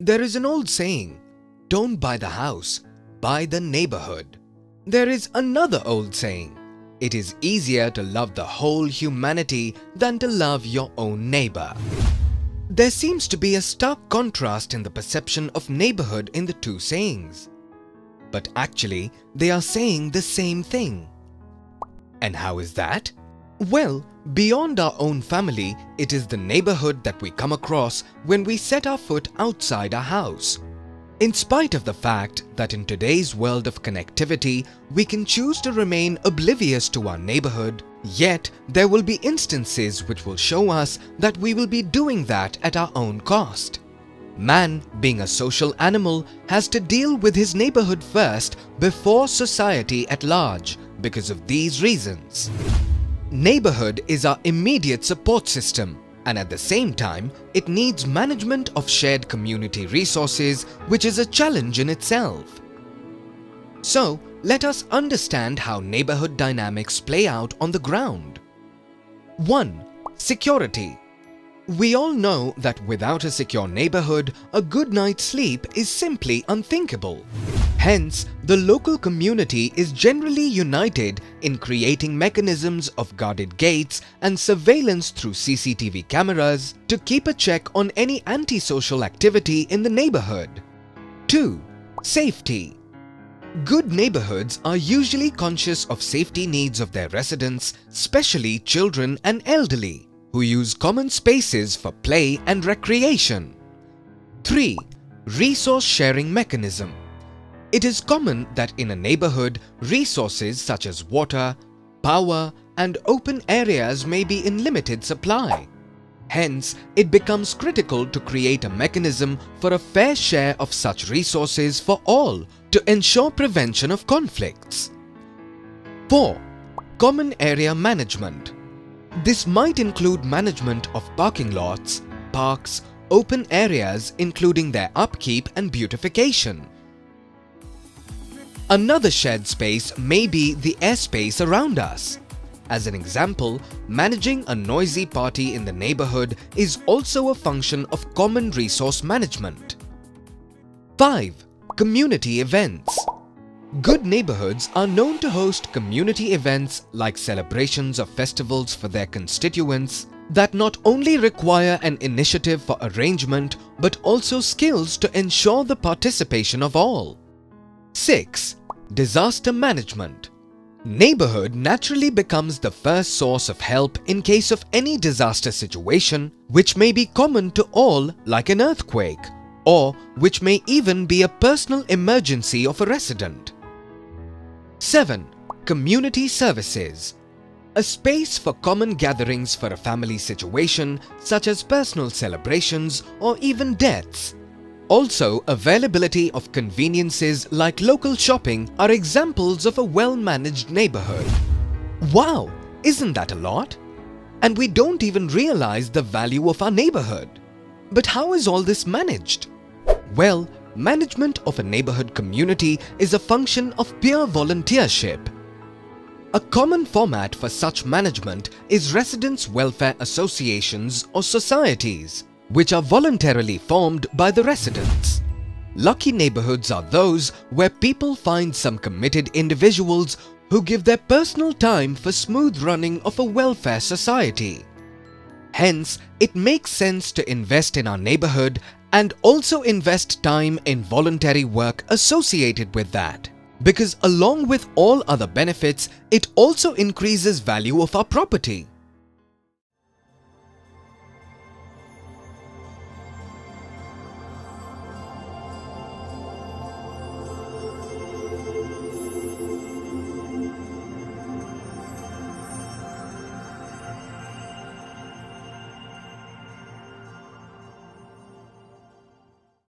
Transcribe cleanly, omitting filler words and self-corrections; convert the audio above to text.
There is an old saying, don't buy the house, buy the neighborhood. There is another old saying, it is easier to love the whole humanity than to love your own neighbor. There seems to be a stark contrast in the perception of neighborhood in the two sayings. But actually, they are saying the same thing. And how is that? Well, beyond our own family, it is the neighborhood that we come across when we set our foot outside our house. In spite of the fact that in today's world of connectivity, we can choose to remain oblivious to our neighborhood, yet there will be instances which will show us that we will be doing that at our own cost. Man, being a social animal, has to deal with his neighborhood first before society at large because of these reasons. Neighborhood is our immediate support system, and at the same time, it needs management of shared community resources, which is a challenge in itself. So, let us understand how neighborhood dynamics play out on the ground. 1. Security. We all know that without a secure neighborhood, a good night's sleep is simply unthinkable. Hence, the local community is generally united in creating mechanisms of guarded gates and surveillance through CCTV cameras to keep a check on any antisocial activity in the neighborhood. 2. Safety. Good neighborhoods are usually conscious of safety needs of their residents, especially children and elderly, who use common spaces for play and recreation. 3. Resource sharing mechanism. It is common that in a neighborhood, resources such as water, power, and open areas may be in limited supply. Hence, it becomes critical to create a mechanism for a fair share of such resources for all to ensure prevention of conflicts. 4. Common area management. This might include management of parking lots, parks, open areas including their upkeep and beautification. Another shared space may be the airspace around us. As an example, managing a noisy party in the neighborhood is also a function of common resource management. 5. Community events. Good neighborhoods are known to host community events like celebrations of festivals for their constituents that not only require an initiative for arrangement but also skills to ensure the participation of all. 6. Disaster management. Neighborhood naturally becomes the first source of help in case of any disaster situation, which may be common to all like an earthquake, or which may even be a personal emergency of a resident. 7. Community services. A space for common gatherings for a family situation such as personal celebrations or even deaths. Also, availability of conveniences like local shopping are examples of a well-managed neighborhood. Wow, isn't that a lot? And we don't even realize the value of our neighborhood. But how is all this managed? Well, management of a neighborhood community is a function of peer volunteership. A common format for such management is residents' welfare associations or societies, which are voluntarily formed by the residents. Lucky neighborhoods are those where people find some committed individuals who give their personal time for smooth running of a welfare society. Hence, it makes sense to invest in our neighborhood and also invest time in voluntary work associated with that. Because along with all other benefits, it also increases value of our property.